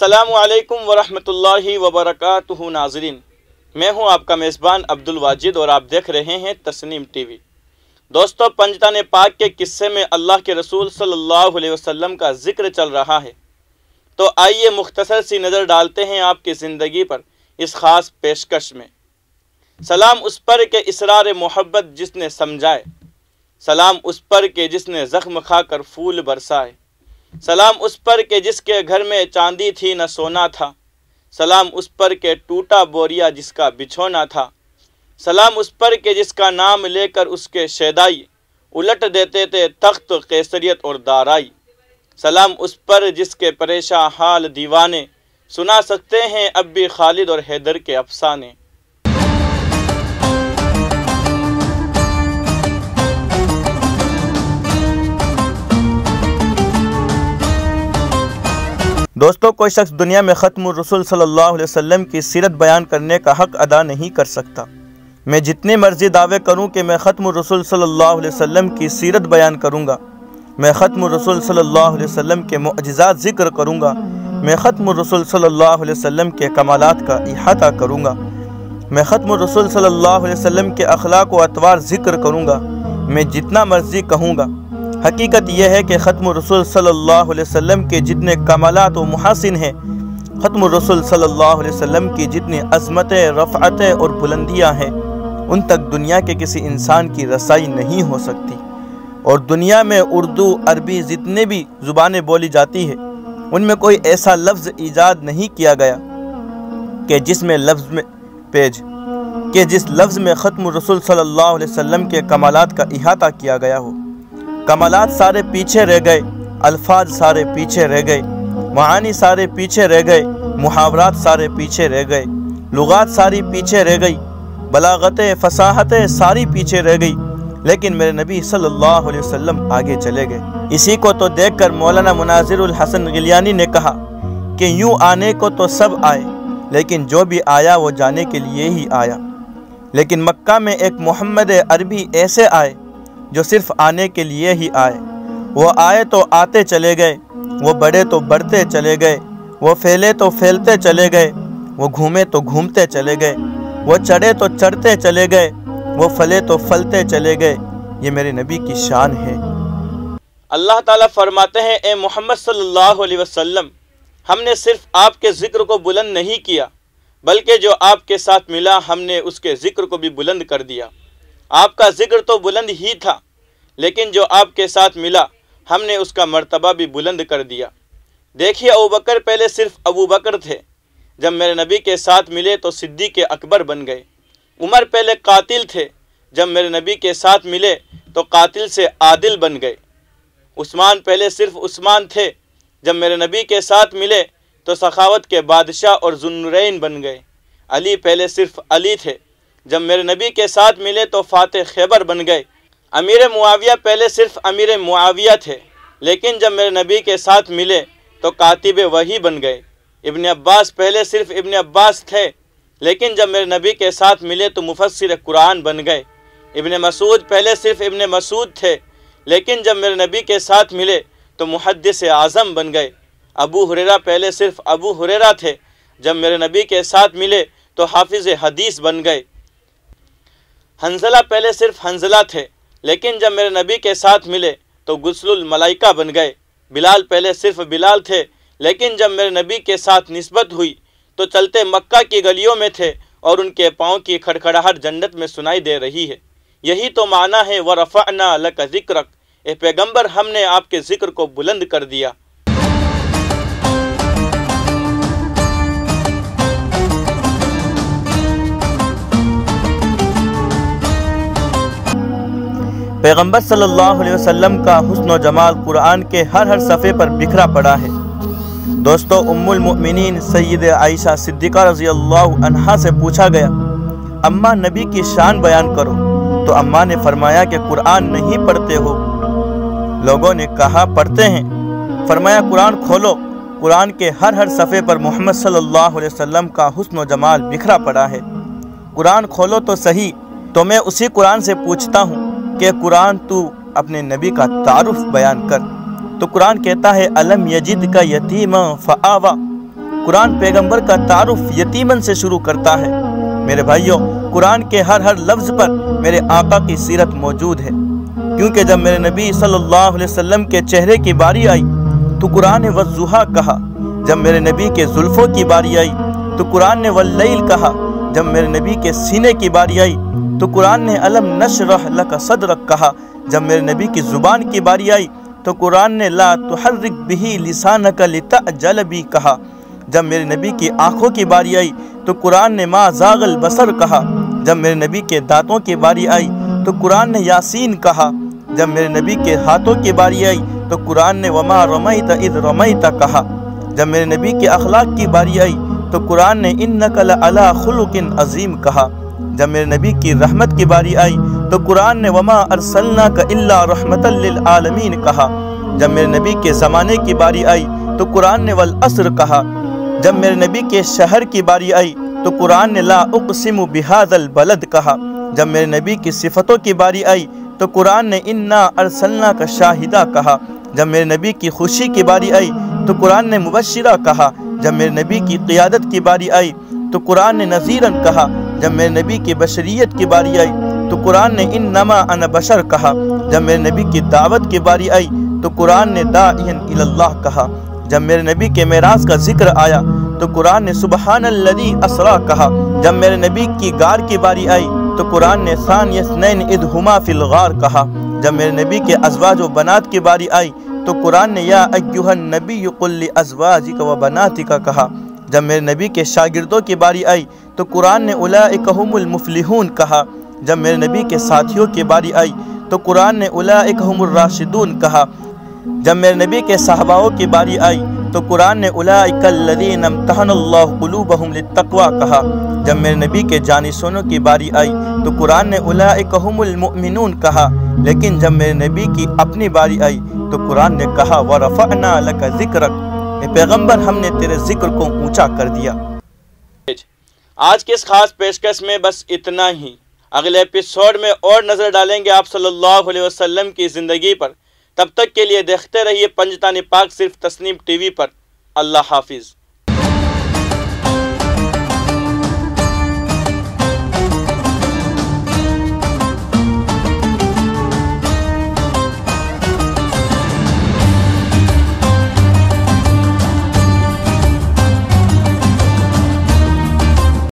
السلام علیکم ورحمۃ اللہ وبرکاتہ ناظرین، میں ہوں آپ کا میزبان عبد الواجد اور آپ دیکھ رہے ہیں تسنیم ٹی وی۔ دوستو، پنجتان پاک کے قصے میں اللہ کے رسول صلی اللہ علیہ وسلم کا ذکر چل رہا ہے، تو آئیے مختصر سی نظر ڈالتے ہیں آپ کی زندگی پر اس خاص پیشکش میں۔ سلام اس پر کہ اسرار محبت جس نے سمجھائے، سلام اس پر کہ جس نے زخم کھا کر پھول برسائے، سلام اس پر کہ جس کے گھر میں چاندی تھی نہ سونا تھا، سلام اس پر کہ ٹوٹا بوریا جس کا بچھونا تھا، سلام اس پر کہ جس کا نام لے کر اس کے شیدائی الٹ دیتے تھے تخت قیصریت اور دارائی، سلام اس پر جس کے پریشان حال دیوانے سنا سکتے ہیں اب بھی خالد اور حیدر کے افسانے۔ دوستو، کوئی شخص دنیا میں ختم الرسول صلی اللہ علیہ وسلم کی سیرت بیان کرنے کا حق ادا نہیں کر سکتا۔ میں جتنے مرضی دعوے کروں کہ میں ختم الرسول صلی اللہ علیہ وسلم کی سیرت بیان کروں گا، میں ختم الرسول صلی اللہ علیہ وسلم کے معجزات ذکر کروں گا، میں ختم الرسول صلی اللہ علیہ وسلم کے کمالات کا احاطہ کروں گا، میں ختم الرسول صلی اللہ علیہ وسلم کے اخلاق و اطوار ذکر کروں گا، میں جتنا مرضی کہوں گا۔ حقیقت یہ ہے کہ ختم الرسول صلی اللہ علیہ وسلم کے جتنے کمالات و محاسن ہیں، ختم الرسول صلی اللہ علیہ وسلم کی جتنی عظمتیں، رفعتیں اور بلندیاں ہیں، ان تک دنیا کے کسی انسان کی رسائی نہیں ہو سکتی۔ اور دنیا میں اردو، عربی جتنے بھی زبانیں بولی جاتی ہیں، ان میں کوئی ایسا لفظ ایجاد نہیں کیا گیا کہ جس لفظ میں ختم الرسول صلی اللہ علیہ وسلم کے کمالات کا احاطہ کیا گیا ہو۔ کمالات سارے پیچھے رہ گئے، الفاظ سارے پیچھے رہ گئے، معانی سارے پیچھے رہ گئے، محاورات سارے پیچھے رہ گئے، لغات ساری پیچھے رہ گئی، بلاغتیں، فصاحتیں ساری پیچھے رہ گئی، لیکن میرے نبی صلی اللہ علیہ وسلم آگے چلے گئے۔ اسی کو تو دیکھ کر مولانا مناظر الحسن غلیانی نے کہا کہ یوں آنے کو تو سب آئے، لیکن جو بھی آیا وہ جانے کے لیے ہی آیا۔ لیکن مکہ میں ایک محمد عربی ایسے آئے جو صرف آنے کے لیے ہی آئے۔ وہ آئے تو آتے چلے گئے، وہ بڑھے تو بڑھتے چلے گئے، وہ پھیلے تو پھیلتے چلے گئے، وہ گھومے تو گھومتے چلے گئے، وہ چڑھے تو چڑھتے چلے گئے، وہ پھلے تو پھلتے چلے گئے۔ یہ میرے نبی کی شان ہے۔ اللہ تعالیٰ فرماتے ہیں، اے محمد صلی اللہ علیہ وسلم، ہم نے صرف آپ کے ذکر کو بلند نہیں کیا، بلکہ جو آپ کے ساتھ ملا ہم نے اس کے ذکر کو بھی بلند کر دیا۔ آپ کا ذکر تو بلند ہی تھا، لیکن جو آپ کے ساتھ ملا ہم نے اس کا مرتبہ بھی بلند کر دیا۔ دیکھیے، ابوبکر پہلے صرف ابو بکر تھے، جب میرے نبی کے ساتھ ملے تو صدیق اکبر بن گئے۔ عمر پہلے قاتل تھے، جب میرے نبی کے ساتھ ملے تو قاتل سے عادل بن گئے۔ عثمان پہلے صرف عثمان تھے، جب میرے نبی کے ساتھ ملے تو سخاوت کے بادشاہ اور ذوالنورین بن گئے۔ علی پہلے صرف علی تھے، جب میرے نبی کے ساتھ ملے تو فاتح خیبر بن گئے۔ امیر معاویہ پہلے صرف امیر معاویہ تھے، لیکن جب میرے نبی کے ساتھ ملے تو کاتب وحی بن گئے۔ ابن عباس پہلے صرف ابن عباس تھے، لیکن جب میرے نبی کے ساتھ ملے تو مفسر قرآن بن گئے۔ ابن مسعود پہلے صرف ابن مسعود تھے، لیکن جب میرے نبی کے ساتھ ملے تو محدث اعظم بن گئے۔ ابو ہریرہ پہلے صرف ابو ہریرہ تھے، جب میرے نبی کے ساتھ ملے تو حافظ حدیث بن گئے۔ حنظلہ پہلے صرف حنظلہ تھے، لیکن جب میرے نبی کے ساتھ ملے تو غسل الملائکہ بن گئے۔ بلال پہلے صرف بلال تھے، لیکن جب میرے نبی کے ساتھ نسبت ہوئی تو چلتے مکہ کی گلیوں میں تھے اور ان کے پاؤں کی کھڑکھڑاہٹ جنت میں سنائی دے رہی ہے۔ یہی تو معنی ہے وَرَفَعْنَا لَكَ ذِكْرَكَ، اے پیغمبر ہم نے آپ کے ذکر کو بلند کر دیا۔ پیغمبر صلی اللہ علیہ وسلم کا حسن و جمال قرآن کے ہر صفحے پر بکھرا پڑا ہے۔ دوستو، ام المؤمنین سید عائشہ صدیقہ رضی اللہ عنہا سے پوچھا گیا، اماں نبی کی شان بیان کرو، تو اماں نے فرمایا کہ قرآن نہیں پڑھتے ہو؟ لوگوں نے کہا پڑھتے ہیں۔ فرمایا قرآن کھولو۔ قرآن کے ہر صفحے پر محمد صلی اللہ علیہ وسلم کا حسن و جمال بکھرا پڑا ہے۔ قرآن کھولو تو صحیح۔ تو میں اسی قرآن سے پوچھتا ہوں کہ قرآن تو اپنے نبی کا تعارف بیان کر۔ تو قرآن کہتا ہے الم یجد کا یتیما فآوا، قرآن پیغمبر کا تعارف یتیمن سے شروع کرتا ہے۔ میرے بھائیوں، قرآن کے ہر لفظ پر میرے آقا کی سیرت موجود ہے، کیونکہ جب میرے نبی صلی اللہ علیہ وسلم کے چہرے کی باری آئی تو قرآن نے والضحیٰ کہا۔ جب میرے نبی کے زلفوں کی باری آئی تو قرآن نے واللیل کہا۔ جب میرے نبی کے سینے کی باری آئی تو قرآن نے الم نشرح لک صدرک کہا۔ جب میرے نبی کی زبان کی باری آئی تو قرآن نے لا تحرک بہ لسانک لتعجل بہ کہا۔ جب میرے نبی کی آنکھوں کی باری آئی تو قرآن نے ما زاغ البصر کہا۔ جب میرے نبی کے دانتوں کی باری آئی تو قرآن نے یاسین کہا۔ جب میرے نبی کے ہاتھوں کی باری آئی تو قرآن نے وما رمیت اذ رمیت کہا۔ جب میرے نبی کے اخلاق کی باری آئی تو قرآن نے انک لعلی خلق عظیم کہا۔ جب میرے نبی کی رحمت کی باری آئی تو قرآن نے وما ارسلناک الا رحمتا للعالمین کہا۔ جب میرے نبی کے زمانے کی باری آئی تو قرآن نے والعصر کہا۔ جب میرے نبی کے شہر کی باری آئی تو قرآن نے لا اقسم بہذا البلد کہا۔ جب میرے نبی کی صفتوں کی باری آئی تو قرآن نے انا ارسلناک شاہدا کہا۔ جب میرے نبی کی خوشی کی باری آئی تو قرآن نے مبشرہ کہا۔ جب میرے نبی کی قیادت کی باری آئی تو قرآن نے نذیرن کہا۔ جب میرے نبی کی بشریت کی باری آئی تو قرآن نے انما انا بشر کہا۔ جب میرے نبی کی دعوت کی باری آئی تو قرآن نے داعیا الی اللہ کہا۔ جب میرے نبی کے معراج کا ذکر آیا تو قرآن نے سبحان الذی اسریٰ کہا۔ جب میرے نبی کی غار کی باری آئی تو قرآن نے ثانی اثنین اذ ہما فی الغار کہا۔ جب میرے نبی کے ازواج و بنات کی باری آئی تو قرآن نے یا ایھا النبی قل لازواجک و بناتک کہا۔ جب میرے نبی کے شاگردوں کی باری آئی تو قرآن نے اولئک ھم المفلحون کہا۔ جب میرے نبی کے ساتھیوں کی باری آئی تو قرآن نے اولئک ھم الراشدون کہا۔ جب میرے نبی کے صحاباؤں کی باری آئی تو قرآن نے اولئک الذین امتحن اللہ قلوبہم للتقوی کہا۔ جب میرے نبی کے جانشینوں کی باری آئی تو قرآن نے اولئک ھم المؤمنون کہا۔ لیکن جب میرے نبی کی اپنی باری آئی تو قرآن نے کہا ورفعنا لک ذکرک، اے پیغمبر ہم نے تیرے ذکر کو اونچا کر دیا۔ آج کی اس خاص پیشکش میں بس اتنا ہی۔ اگلے ایپیسوڈ میں اور نظر ڈالیں گے آپ صلی اللہ علیہ وسلم کی زندگی پر۔ تب تک کے لیے دیکھتے رہیے پنجتان پاک صرف تسنیم ٹی وی پر۔ اللہ حافظ۔